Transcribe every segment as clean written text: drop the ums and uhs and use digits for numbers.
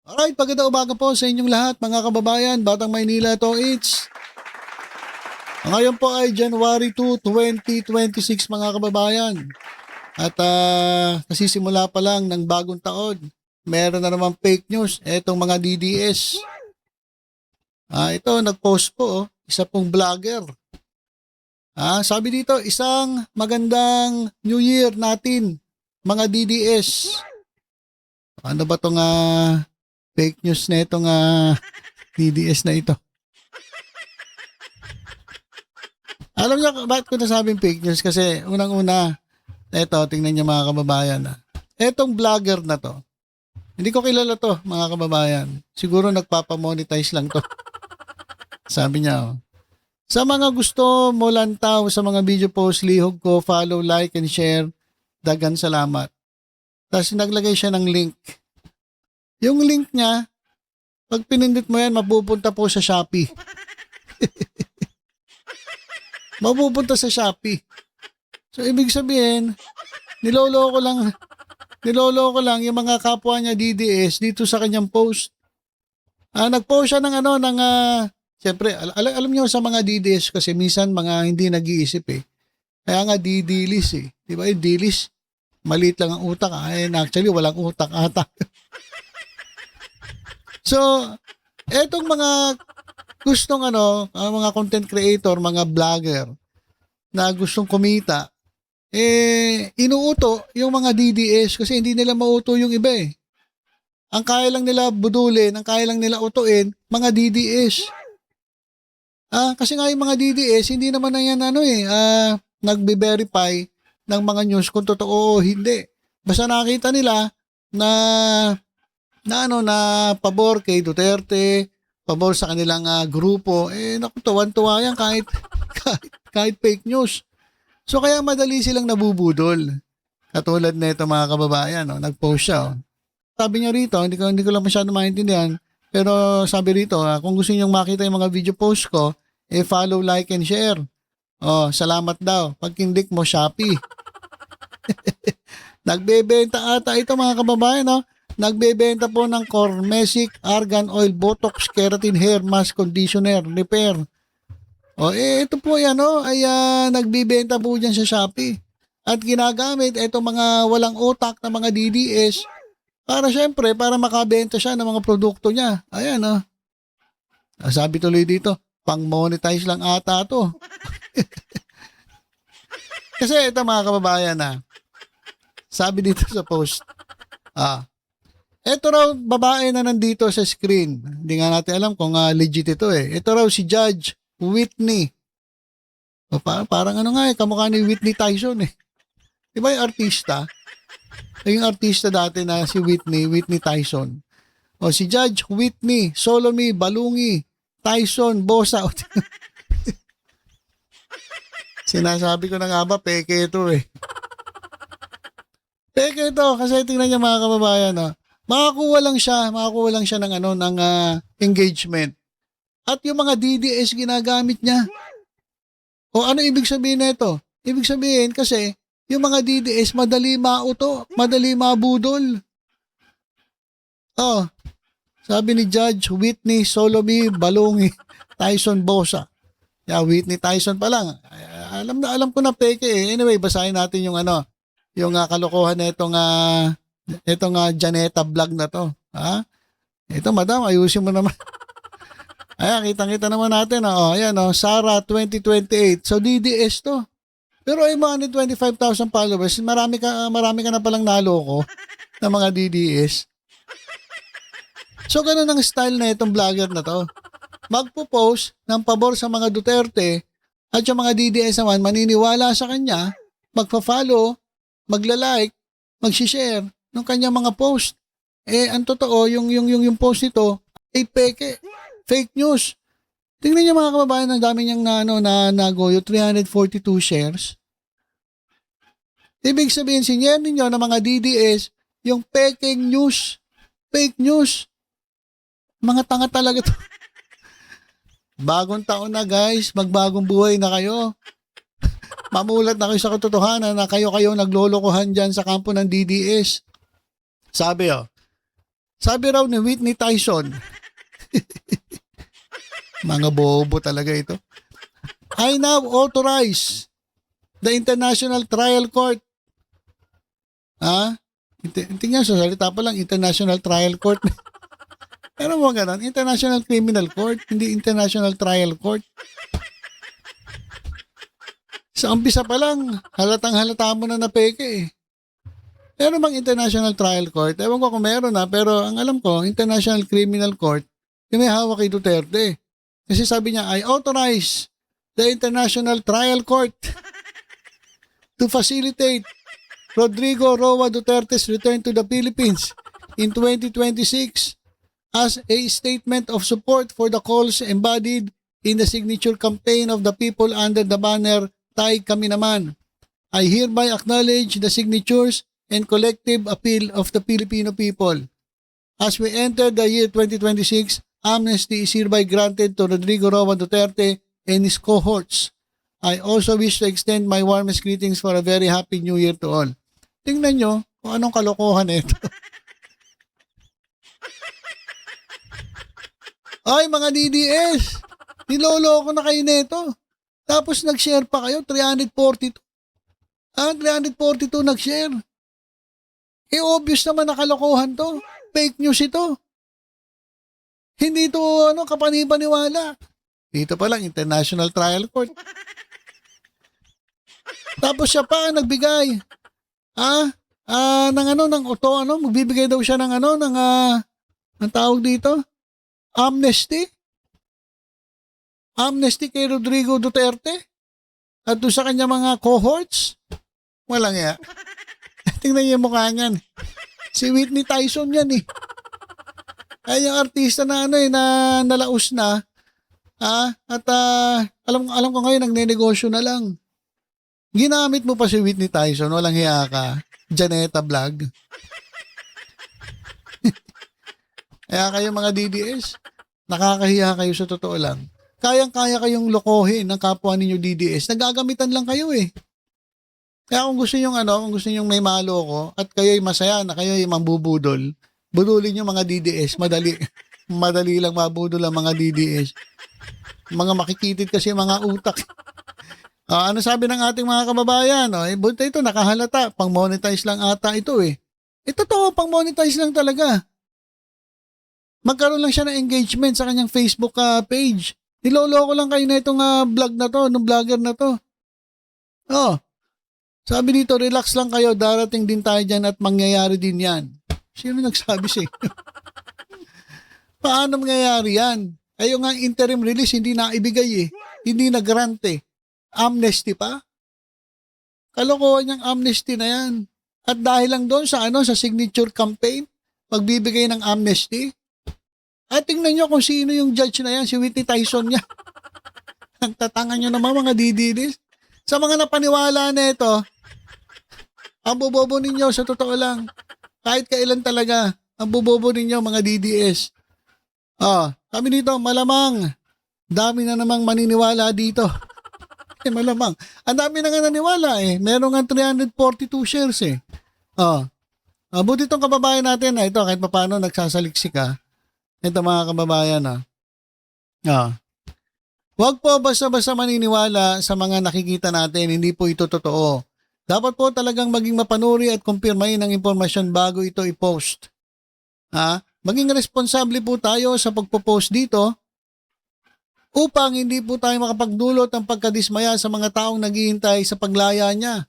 Alright, paganda umaga po sa inyong lahat mga kababayan, Batang Maynila to it's. Ngayon po ay January 2, 2026 mga kababayan. At nasisimula pa lang ng bagong taon. Meron na naman fake news, etong mga DDS. Ito, nag-post po, isa pong vlogger. Sabi dito, isang magandang New Year natin, mga DDS. Ano ba itong fake news na itong DDS na ito? Alam niyo bakit ko nasabing fake news? Kasi unang-una, eto, tingnan niyo mga kababayan. Etong vlogger na to, hindi ko kilala to mga kababayan. Siguro nagpapamonetize lang to. Sabi niya, sa mga gusto mo lantaw sa mga video post, lihog ko, follow, like, and share. Dagan salamat. Tapos naglagay siya ng link. Yung link niya, pag pinindot mo yan, mapupunta po sa Shopee. Mapupunta sa Shopee. So, ibig sabihin, niloloko lang yung mga kapwa niya DDS dito sa kanyang post. Nag-post siya siyempre, alam niyo sa mga DDS kasi minsan mga hindi nag-iisip eh. Kaya nga didilis eh. Di ba yung dilis? Maliit lang ang utak. Actually, walang utak ata. So, etong mga gustong mga content creator, mga vlogger na gustong kumita, inuuto yung mga DDS kasi hindi nila mauto yung iba eh. Ang kaya lang nila budulin, ang kaya lang nila utuin, mga DDS. Kasi nga yung mga DDS, hindi naman na yan nagbe-verify ng mga news kung totoo o hindi. Basta nakita nila na pabor kay Duterte, pabor sa kanilang grupo, naku, tuwan-tuwa yan kahit fake news. So kaya madali silang nabubudol. Katulad na ito mga kababayan, nag-post siya. Sabi niya rito, hindi ko lang masyado maintindihan, pero sabi rito, kung gusto niyo makita yung mga video post ko, follow, like, and share. Salamat daw. Pag kindik mo, Shopee. Nagbebenta ata ito mga kababayan, Nagbebenta po ng Cormesic Argan Oil Botox Keratin Hair Mask Conditioner Repair. Ito po yan, ay nagbebenta po dyan sa Shopee. At ginagamit itong mga walang utak na mga DDS para makabenta siya ng mga produkto niya. Ayan, sabi tuloy dito, pang monetize lang ata to. Kasi ito mga kababayan sabi dito sa post, ito raw babae na nandito sa screen. Hindi nga natin alam kung legit ito eh. Ito raw si Judge Whitney. Parang kamukha ni Whitney Tyson eh. Diba yung artista? Yung artista dati na si Whitney Tyson. Si Judge Whitney, Solomi, Balungi, Tyson, Bosa. Sinasabi ko na nga ba, peke ito eh. Peke ito kasi tingnan niya mga kababayan, makakuha lang siya ng engagement. At yung mga DDS ginagamit niya. Ano ibig sabihin na ito? Ibig sabihin kasi yung mga DDS madali mauto, madali mabudol. Sabi ni Judge Whitney Solomi Balungi Tyson Bosa. Whitney Tyson pa lang. Alam ko na peke eh. Anyway, basahin natin yung yung kalokohan na itong Janeta vlog na to. Ito madam, ayusin mo naman. Ayan, kitang-kita naman natin. Ayan, Sara 2028. So DDS to. Pero ay mga 25,000 followers, marami ka na palang naloko ng mga DDS. So ganun ang style na itong vlogger na to. Magpo-post ng pabor sa mga Duterte at yung mga DDS naman maniniwala sa kanya, magpa-follow, magla-like, mag-share ng kanyang mga post. Ang totoo, yung post nito ay peke, fake news. Tingnan niyo mga kababayan, ang dami niyang nagoyo, 342 shares. Ibig sabihin, sinyer ninyo ng mga DDS, yung peking news, fake news. Mga tanga talaga to. Bagong taon na guys, magbagong buhay na kayo. Mamulat na kayo sa katotohanan na kayo naglolokohan dyan sa kampo ng DDS. Sabi Sabi raw ni Whitney Tyson, mga bobo talaga ito. I now authorize the International Trial Court. Tingnan sa salita pa lang, International Trial Court. Pero mo ganun, International Criminal Court, hindi International Trial Court. Sa umpisa pa lang, halatang halata mo na peke eh. Meron bang International Trial Court? Ewan ko kung meron na, pero ang alam ko, International Criminal Court, yung may hawak kay Duterte. Kasi sabi niya, I authorize the International Trial Court to facilitate Rodrigo Roa Duterte's return to the Philippines in 2026 as a statement of support for the calls embodied in the signature campaign of the people under the banner Tay Kami Naman. I hereby acknowledge the signatures and collective appeal of the Filipino people. As we enter the year 2026, amnesty is hereby granted to Rodrigo Roa Duterte and his cohorts. I also wish to extend my warmest greetings for a very happy new year to all. Tingnan nyo kung anong kalokohan ito. Ay, mga DDS, niloloko na kayo nito. Tapos nag-share pa kayo, 342. 342 nag-share. Obvious naman na kalokohan to. Fake news ito. Hindi ito kapanipaniwala. Dito pa lang, International Trial Court. Tapos siya pa nagbigay. Magbibigay daw siya ng ang tawag dito? Amnesty? Amnesty kay Rodrigo Duterte? At doon sa kanya mga cohorts? Walang ya. Tingnan niyo yung mukha niyan. Si Whitney Tyson yan eh. Ay yung artista na na nalaos na. Alam ko ngayon nagnenegosyo na lang. Ginamit mo pa si Whitney Tyson, walang hiya ka. Janeta Vlog. Kaya kayo mga DDS, nakakahiya kayo sa totoo lang. Kayang-kaya kayong lokohin ng kapwa ninyo DDS. Nagagamitan lang kayo eh. Kaya kung gusto nyo may maloko at kayo'y masaya na kayo'y mambubudol, budulin nyo mga DDS, madali lang mabudol ang mga DDS. Mga makikitid kasi mga utak. Ano sabi ng ating mga kababayan? Buta ito, nakahalata. Pang-monetize lang ata ito eh. Totoo, pang-monetize lang talaga. Magkaroon lang siya ng engagement sa kanyang Facebook page. Niloloko lang kayo na itong vlog na to, ng vlogger na to. Sabi dito, relax lang kayo, darating din tayo dyan at mangyayari din yan. Sino nagsabi siya? Paano mangyayari yan? Kayo nga interim release, hindi naibigay eh. Hindi na-grant eh. Amnesty pa? Kalokohan niyang amnesty na yan. At dahil lang doon sa signature campaign, pagbibigay ng amnesty. At tingnan nyo kung sino yung judge na yan, si Whitney Tyson niya. Ang tatangan nyo naman mga DDDs. Sa mga napaniwala na ito, ang bobobo ninyo sa totoo lang. Kahit kailan talaga, ang bobobo ninyo mga DDS. Kami dito, malamang, dami na namang maniniwala dito. Malamang. Ang dami na nga naniwala eh. Meron nga 342 shares eh. Buti itong kababayan natin na ito, kahit paano nagsasaliksik Ito mga kababayan Huwag po basta-basta maniniwala sa mga nakikita natin. Hindi po ito totoo. Dapat po talagang maging mapanuri at kumpirmahin ang impormasyon bago ito i-post. Maging responsable po tayo sa pagpo-post dito upang hindi po tayo makapagdulot ng pagkadismaya sa mga taong naghihintay sa paglaya niya.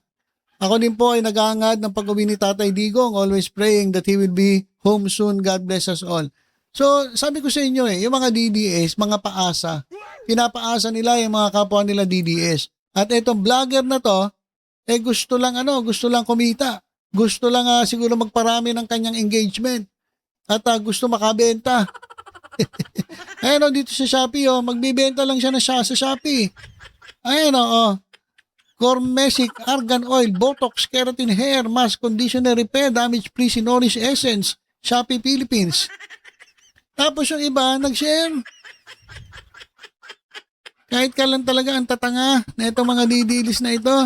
Ako din po ay nag-aangad ng pag-uwi ni Tatay Digong, always praying that he will be home soon. God bless us all. So, sabi ko sa inyo yung mga DDS, mga paasa. Pinapaasa nila yung mga kapwa nila DDS. At itong vlogger na to, gusto lang kumita. Gusto lang siguro magparami ng kanyang engagement. At gusto makabenta. Ayan dito sa Shopee magbibenta lang siya sa Shopee. Ayan Cormesic Argan Oil, Botox, Keratin Hair, Mask, Conditioner, Repair, Damage Free, Sinorish Essence, Shopee Philippines. Tapos yung iba, nag-share. Kahit kailan talaga ang tatanga na itong mga didilis na ito.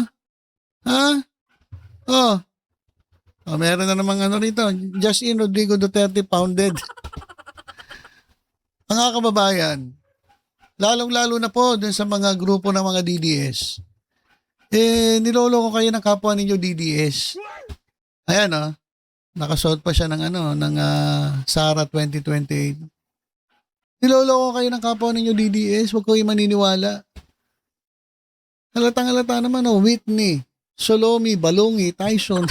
O, meron na namang ano rito. Justin Rodrigo Duterte founded. Mga kababayan, lalong-lalo na po dun sa mga grupo ng mga DDS. Niloloko kayo ng kapwa ninyo DDS. Ayan nakasuot pa siya ng Sara 2028. Niloloko kayo ng kapwa ninyo DDS, huwag kayo maniniwala. Halatang-halata naman Whitney, Solomi, Balongi, Tyson.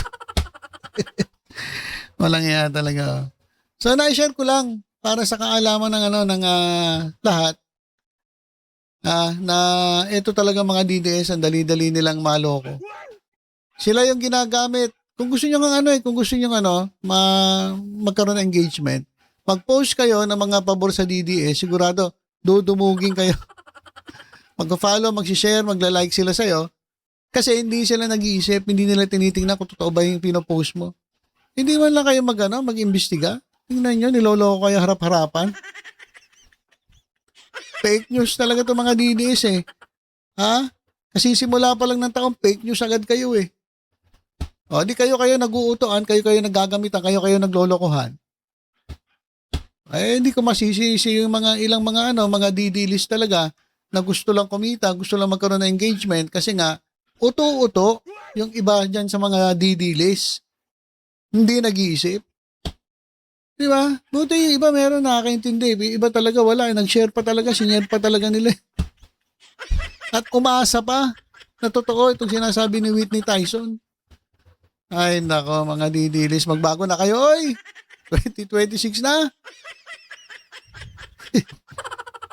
Walang iya talaga. So na-share ko lang para sa kaalaman ng lahat na ito talaga mga DDS ang dali-dali nilang maloko. Sila yung ginagamit. Kung gusto niyo magkaroon ng engagement, mag-post kayo ng mga pabor sa DDS, sigurado dudumugin kayo. Mag-follow, mag-share, magla-like sila sa'yo. Kasi hindi sila nag-iisip, hindi nila tinitingnan kung totoo ba yung pinopost mo. Hindi man lang kayo mag-imbestiga. Tingnan nyo, niloloko kayo harap-harapan. Fake news talaga itong mga DDS Kasi simula pa lang ng taon, fake news agad kayo O, di kayo nag-uutuan, kayo naggagamitan, kayo naglolokohan. Hindi ko masisisi yung ilang mga DD list talaga na gusto lang kumita, gusto lang magkaroon ng engagement kasi nga, uto-uto yung iba dyan sa mga DD list. Hindi nag-iisip. Di ba? Buti yung iba meron nakakaintindi. Iba talaga wala. Nag-share pa talaga, sinare pa talaga nila. At umaasa pa na totoo itong sinasabi ni Whitney Tyson. Ay nako mga DD list, magbago na kayo oy. 2026 na.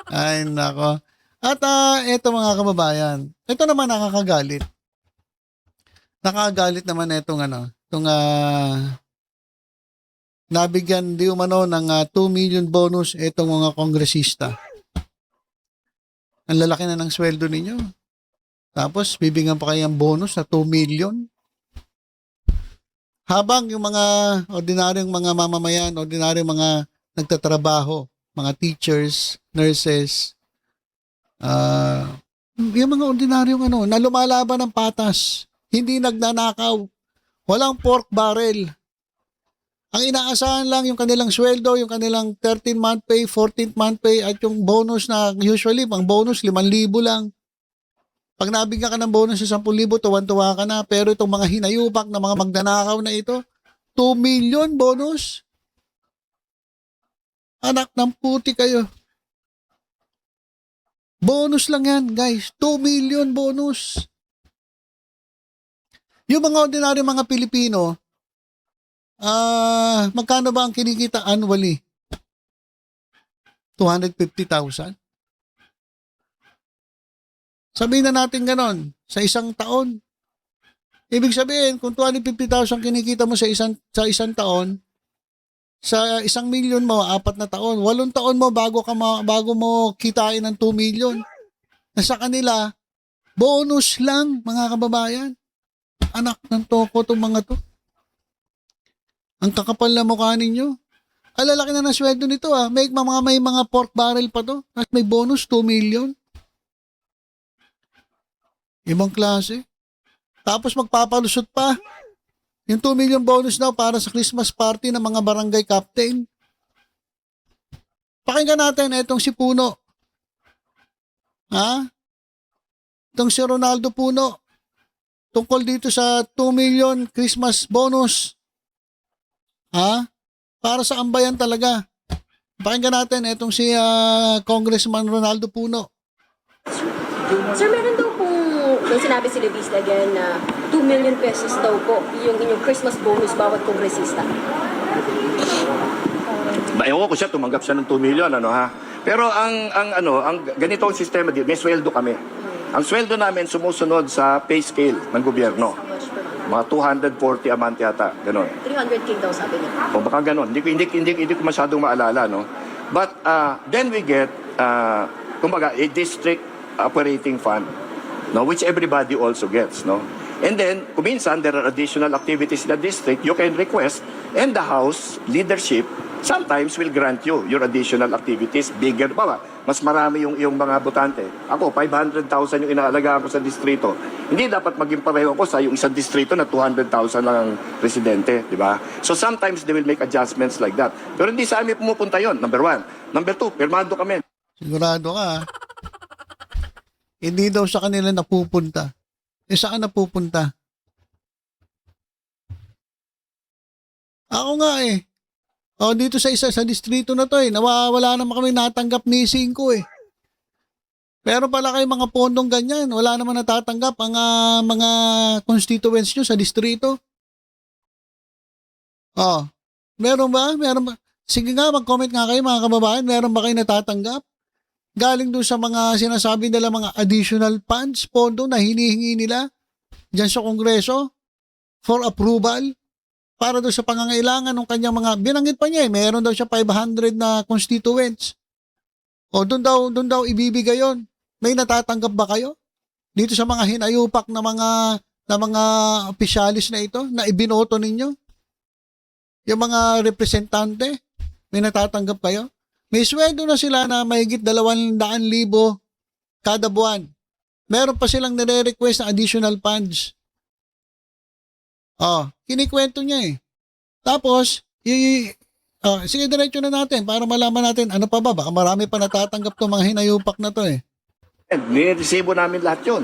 Ay nako. At eto mga kababayan, ito naman nakakagalit. Nakakagalit naman itong nabigyan di umano ng 2 million bonus itong mga kongresista. Ang lalaki na ng sweldo ninyo. Tapos bibigyan pa kayo ng bonus na 2 million. Habang yung mga ordinaryong mga mamamayan, ordinaryong mga nagtatrabaho, mga teachers, nurses, yung mga ordinaryong na lumalaban ng patas, hindi nagnanakaw, walang pork barrel. Ang inaasahan lang yung kanilang sweldo, yung kanilang 13th month pay, 14th month pay, at yung bonus na usually, ang bonus 5,000 lang. Pag nabigyan ka ng bonus sa 10,000, tuwan-tuwa ka na. Pero itong mga hinayupak na mga magnanakaw na ito, 2 million bonus. Anak ng puti kayo. Bonus lang yan, guys. 2 million bonus. Yung mga ordinary mga Pilipino, magkano ba ang kinikita annually? 250,000? Sabihin na natin ganon, sa isang taon. Ibig sabihin, kung 250,000 kinikita mo sa isang taon, sa 1 million mo, 4 na taon, 8 taon mo bago mo kitain ng 2 million. Nasa kanila, bonus lang, mga kababayan. Anak ng toko itong mga to. Ang kakapal na mukha ninyo. Alalaki na ng sweldo nito May mga pork barrel pa to. At may bonus 2 million. Ibang klase. Tapos magpapalusot pa. Yung 2 million bonus daw para sa Christmas party ng mga barangay captain. Pakinggan natin itong si Puno. Itong si Ronaldo Puno. Tungkol dito sa 2 million Christmas bonus. Para sa ambayan talaga. Pakinggan natin itong si Congressman Ronaldo Puno. Sir, meron daw pong may sinabi si Levis again na 2 million pesos daw po yung inyong Christmas bonus bawat kongresista. Ewan ko siya, tumanggap siya ng 2 million, Pero ang ganito ang sistema dito, may sweldo kami. Ang sweldo namin sumusunod sa pay scale ng gobyerno. How much per month? Mga 240 a month yata, ganon. 300K daw sabi niya. O baka ganon. Hindi ko masyadong maalala, no? But then we get, kumbaga, a district operating fund, no, which everybody also gets, no? And then, kuminsan, there are additional activities in the district you can request, and the House leadership sometimes will grant you your additional activities, bigger, mas marami yung mga botante. Ako, 500,000 yung inaalagaan ko sa distrito. Hindi dapat maging pareho ko sa yung isang distrito na 200,000 lang ang residente, di ba? So sometimes they will make adjustments like that. Pero hindi sa amin pumupunta yon, number one. Number two, pirmado kami. Sigurado ka, ha? Hindi daw sa kanila napupunta. Saan napupunta? Ako nga eh. Dito sa isa sa distrito na to nawawala naman kami natanggap ni 5 eh. Pero pala kayo mga pondong ganyan, wala naman natatanggap ang mga constituents nyo sa distrito. Meron ba? Meron ba? Sige nga, mag-comment nga kayo mga kababayan, meron ba kayo natatanggap? Galing doon sa mga sinasabi nila mga additional funds, pondo na hinihingi nila dyan sa Kongreso for approval para doon sa pangangailangan ng kanyang mga, binanggit pa niya meron daw siya 500 na constituents. Doon daw ibibigay yon. May natatanggap ba kayo? Dito sa mga hinayupak na mga opisyalis na ito na ibinoto ninyo? Yung mga representante, may natatanggap kayo? May sweldo na sila na mahigit 200,000 kada buwan. Meron pa silang nire-request na additional funds. Kinikwento niya eh. Tapos, sige diretso na natin para malaman natin ano pa ba. Baka marami pa natatanggap itong mga hinayupak na to eh. And niresibo namin lahat yun.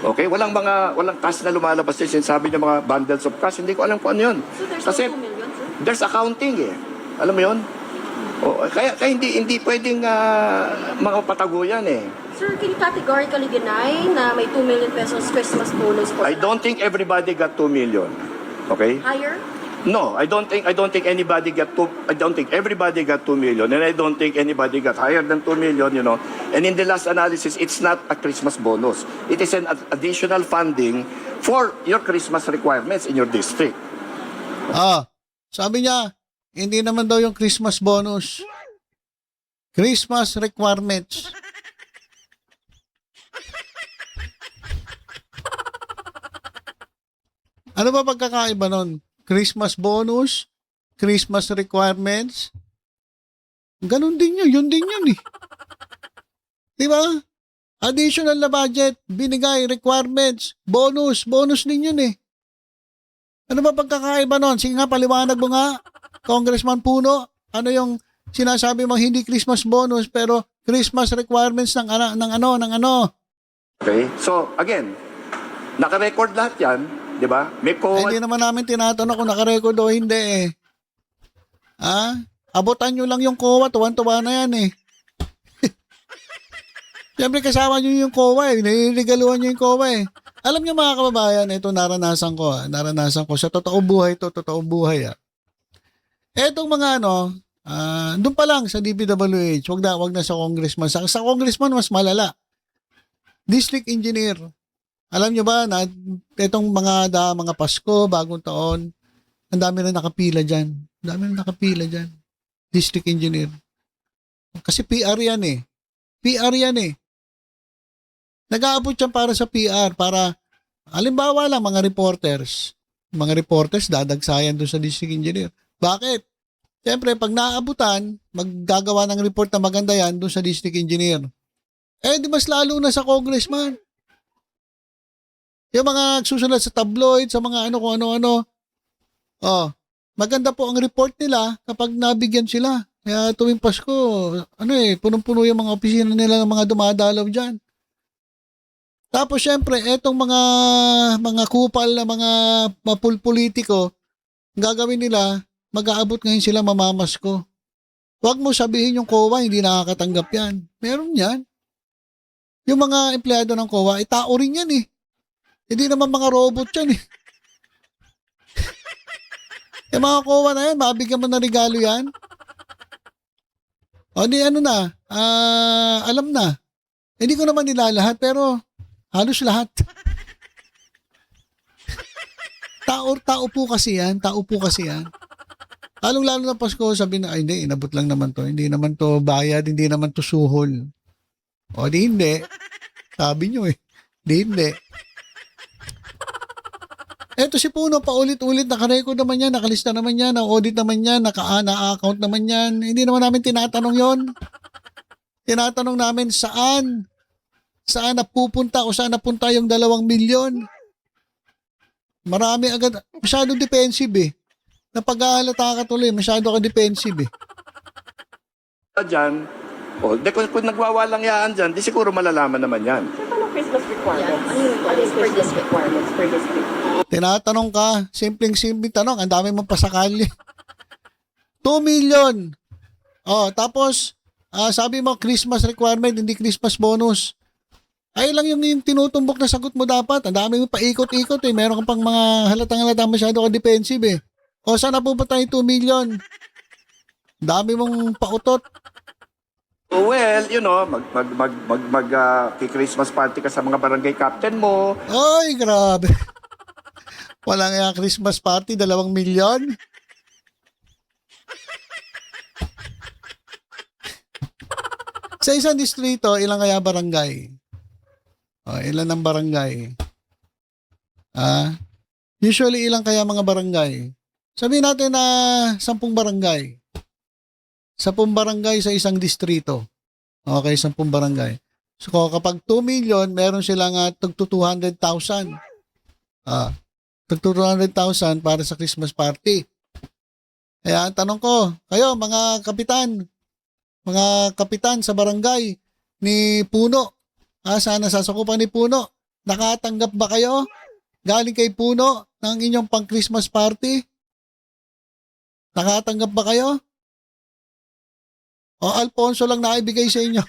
Okay? Walang cash na lumalabas din. Sinasabi niya mga bundles of cash. Hindi ko alam kung ano yun. So there's Kasi no 2 million, sir? there's accounting eh. Alam mo yun? Kaya hindi pwedeng mga pataguyan eh. Sir, can you categorically deny na may 2 million pesos Christmas bonus po? I don't think everybody got 2 million. Okay? Higher? No, I don't think anybody got I don't think everybody got 2 million, and I don't think anybody got higher than 2 million, you know. And in the last analysis, it's not a Christmas bonus. It is an additional funding for your Christmas requirements in your district. Sabi niya, hindi naman daw yung Christmas bonus. Christmas requirements. Ano ba pagkakaiba nun? Christmas bonus, Christmas requirements. Ganun din yun. Yun din yun eh. Diba? Additional na budget, binigay, requirements, bonus din yun eh. Ano ba pagkakaiba nun? Sige nga, paliwanag mo nga, Congressman Puno, ano yung sinasabi mo hindi Christmas bonus pero Christmas requirements ng ano. Okay? So, again, naka-record lahat yan, di ba? May Hindi naman namin tinatanong kung nakarecord o hindi eh. Abutan nyo lang yung COA, tuwan-tuwa na yan eh. Siyempre kasama nyo yung COA eh, nililigaluhan nyo yung COA eh. Alam nyo mga kababayan, ito naranasan ko sa totoong buhay. Etong mga doon pa lang sa DPWH, wag na sa congressman. Sa congressman mas malala. District engineer. Alam nyo ba na itong mga Pasko, bagong taon, ang dami na nakapila dyan. District engineer. Kasi PR yan eh. Nag-aabot yan para sa PR, para, halimbawa lang, mga reporters dadagsayan doon sa district engineer. Bakit? Siyempre, pag naabutan, maggagawa ng report na maganda yan doon sa district engineer. Di mas lalo na sa congressman. Yung mga susunod sa tabloid, sa mga kung ano-ano. Maganda po ang report nila kapag nabigyan sila. Kaya tuwing Pasko, punong-puno yung mga opisina nila ng mga dumadalaw dyan. Tapos syempre, etong mga kupal na mga mapulpolitiko, gagawin nila, mag-aabot ngayon sila mamamasko. Huwag mo sabihin yung COA, hindi nakakatanggap yan. Meron yan. Yung mga empleyado ng COA, tao rin yan eh. Hindi naman mga robot yan eh. Yung mga COA na yan, mabigyan mo na regalo yan. Alam na. Hindi ko naman nila lahat, pero halos lahat. Tao po kasi yan. Lalo na Pasko, sabi na, hindi, inabot lang naman to. Hindi naman to bayad, hindi naman to suhol. Hindi. Sabi nyo eh. Hindi. Eto si Puno, paulit-ulit, nakarecord naman yan, nakalista naman yan, na-audit naman yan, naka-account naman yan. Hindi naman namin tinatanong yon. Tinatanong namin saan napupunta o saan napunta yung 2 milyon. Marami agad, masyado defensive eh. Napag-aalata ka tuloy, masyado ka defensive eh. Dyan, kung nagwawalang yaan dyan, di siguro malalaman naman yan. Paano Christmas requirements? Ano yung Ano yung per Christmas district? requirements per district? Tinatanong ka, simpleng-simpleng tanong, ang dami mong pasakali. 2 million. Oh, tapos, sabi mo, Christmas requirement, hindi Christmas bonus. Ay lang yung tinutumbok na sagot mo dapat. Ang dami mo paikot-ikot eh. Meron ka pang mga halatang-halata masyado ka defensive eh. O saan napupunta yung 2 million? Dami mong pautot. Well, Christmas party ka sa mga barangay captain mo. Ay, grabe. Walang nga Christmas party, 2 milyon. Sa isang distrito, ilang kaya barangay? Ilan ang barangay? Usually, ilang kaya mga barangay? Sabihin natin na 10 barangay. 10 barangay sa isang distrito. Okay, 10 barangay. So, kapag 2 million, meron silang tag 200,000. Tag 200,000 para sa Christmas party. Kaya ang tanong ko, kayo mga kapitan sa barangay ni Puno, sana sasakupan ni Puno, nakatanggap ba kayo galing kay Puno ng inyong pang Christmas party? Nakatanggap ba kayo? O Alfonso lang naibigay sa inyo?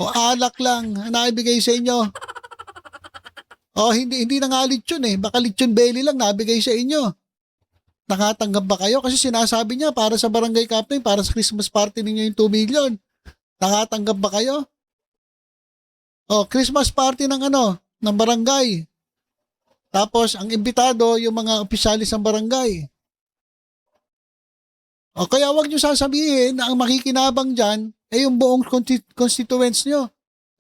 O alak lang naibigay sa inyo? O hindi na nga lechon eh. Baka lechon belly lang nabigay sa inyo. Nakatanggap ba kayo? Kasi sinasabi niya para sa barangay captain, para sa Christmas party ninyo yung 2 million. Nakatanggap ba kayo? O Christmas party ng ng barangay. Tapos ang imbitado yung mga opisyalis ng barangay. O kaya wag niyo sasabihin na ang makikinabang dyan ay yung buong constituents nyo.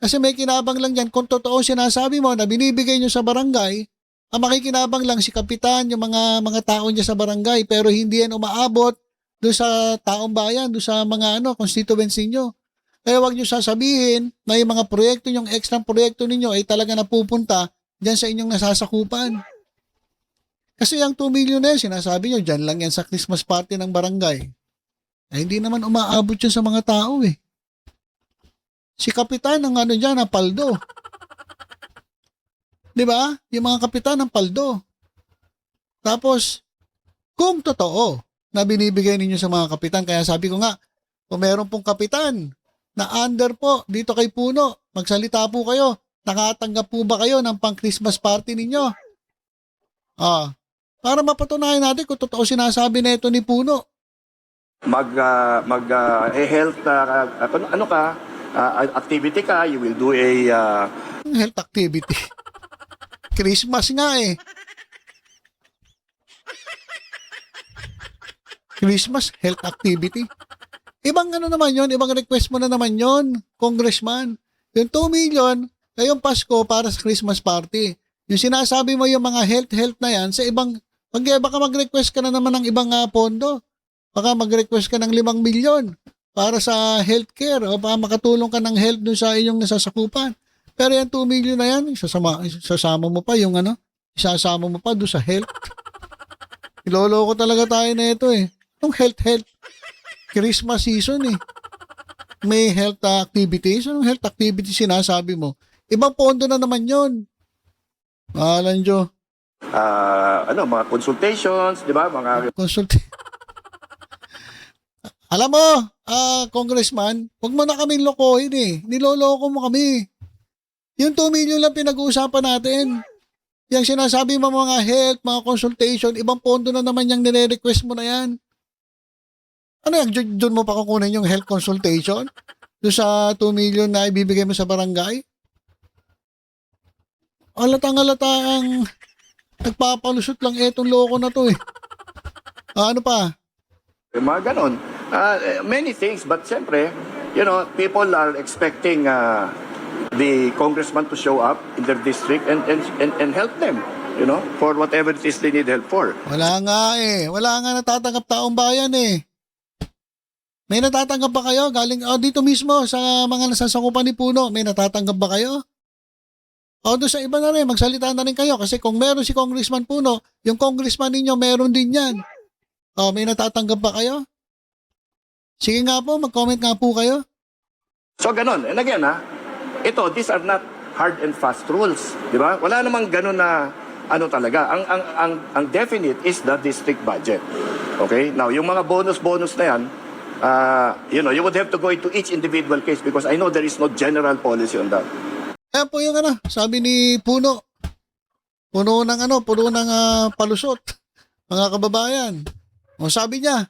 Kasi may kinabang lang dyan kung totoo sinasabi mo na binibigay nyo sa barangay, ang makikinabang lang si kapitan, yung mga tao niya sa barangay, pero hindi yan umaabot doon sa taong bayan, doon sa mga constituents ninyo. Kaya wag nyo sasabihin na yung mga proyekto, yung extra proyekto ninyo ay talaga napupunta dyan sa inyong nasasakupan. Kasi yung 2 million na yan, sinasabi nyo, dyan lang yan sa Christmas party ng barangay. Ay hindi naman umaabot yun sa mga tao eh. Si kapitan ng dyan, ng paldo. Di ba? Yung mga kapitan ng paldo. Tapos, kung totoo na binibigay ninyo sa mga kapitan, kaya sabi ko nga, kung meron pong kapitan na under po dito kay Puno, magsalita po kayo. Nakatanggap po ba kayo ng pang Christmas party ninyo? Para mapatunayan natin kung totoo sinasabi na ito ni Puno. Health activity ka, you will do a Health activity. Christmas nga eh. Christmas health activity. Ibang naman yon, ibang request mo na naman yon, Congressman. Yung 2 million, ngayong Pasko para sa Christmas party. Yung sinasabi mo yung mga health na yan, sa ibang, baka mag-request ka na naman ng ibang pondo. Baka mag-request ka ng 5 milyon para sa healthcare o para makatulong ka ng health dun sa inyong nasasakupan. Pero yung 2 million na yan, isasama mo pa yung isasama mo pa dun sa health. Iloloko talaga tayo na ito eh. Yung health. Christmas season eh. May health activities. Anong health activity sinasabi mo? Ibang pondo na naman yon. Mahalan Diyo. Mga consultations, di ba? Mga Alam mo, Congressman, huwag mo na kaming lokohin eh. Niloloko mo kami. Yung 2 million lang pinag-uusapan natin. Yung sinasabi mo mga health, mga consultation, ibang pondo na naman yung nire-request mo na yan. Ano yan? Doon mo pa kukunin yung health consultation? Doon sa 2 million na ibibigay mo sa barangay? Halatang-halata ang nagpapalusot lang etong loko na to eh. Ano pa? mga ganon. Many things, but siyempre, people are expecting the congressman to show up in their district and help them. for whatever it is they need help for. Wala nga eh. Wala nga natatanggap taong bayan eh. May natatanggap ba kayo? Galing dito mismo sa mga nasasakupan ni Puno. May natatanggap ba kayo? O doon sa iba na rin, magsalita na rin kayo. Kasi kung meron si Congressman Puno, yung congressman ninyo meron din yan. O may natatanggap ba kayo? Sige nga po, mag-comment nga po kayo. So ganun. And again, these are not hard and fast rules. Di ba? Wala namang ganun na talaga. Ang definite is the district budget. Okay? Now, yung mga bonus na yan, you would have to go into each individual case because I know there is no general policy on that. Kaya po yung sabi ni Puno. Puno ng palusot. Mga kababayan. O sabi niya,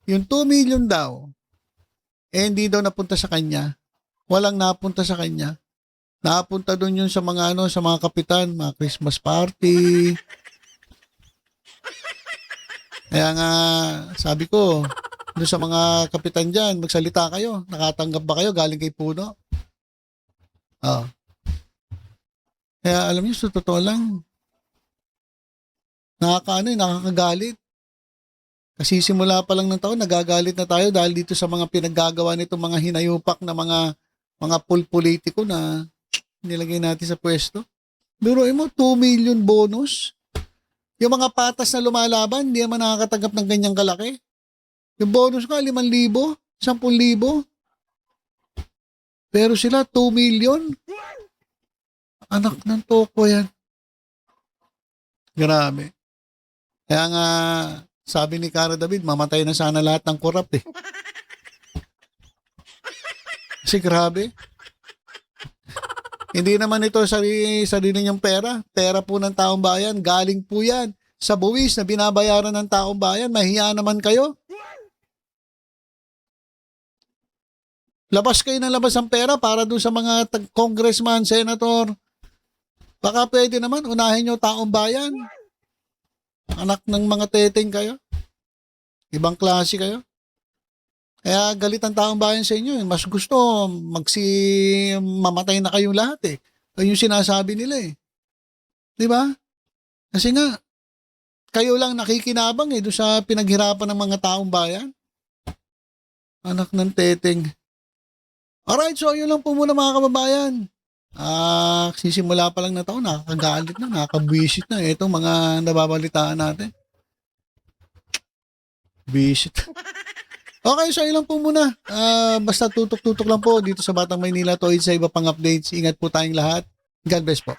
yung 2 million daw, hindi daw napunta sa kanya. Walang napunta sa kanya. Napunta doon yun sa mga sa mga kapitan, mga Christmas party. Kaya nga, sabi ko, doon sa mga kapitan dyan, magsalita kayo. Nakatanggap ba kayo galing kay Puno? Kaya alam niyo, sa totoo lang, nakakagalit. Kasi simula pa lang ng taon, nagagalit na tayo dahil dito sa mga pinaggagawa nito mga hinayupak na mga pulpolitiko na nilagay natin sa pwesto. Biruin mo, 2 million bonus. Yung mga patas na lumalaban, hindi naman nakakatanggap ng ganyang kalaki. Yung bonus ka, 5,000, 10,000. Pero sila, 2 million. Anak ng toko yan. Grabe. Kaya nga, sabi ni Cara David, mamatay na sana lahat ng korap eh. Kasi grabe. Hindi naman ito sarili niyong pera. Pera po ng taong bayan. Galing po yan sa buwis na binabayaran ng taong bayan. Mahiya naman kayo. Labas kayo ng labas ang pera para doon sa mga congressman, senator. Baka pwede naman, unahin nyo taong bayan. Anak ng mga teteng kayo. Ibang klase kayo. Kaya galit ang taong bayan sa inyo. Mas gusto mamatay na kayong lahat eh. Yun yung sinasabi nila eh. Di ba? Kasi nga, kayo lang nakikinabang eh doon sa pinaghirapan ng mga taong bayan. Anak ng teteng. Alright, so yun lang po muna mga kababayan. Sisimula pa lang na taon, nakakagalit na, nakakabwisit na. Itong mga nababalitaan natin. Bisit. Okay, so yun lang po muna. Basta tutok-tutok lang po dito sa Batang Maynila. Tuwid sa iba pang updates. Ingat po tayong lahat. God bless po.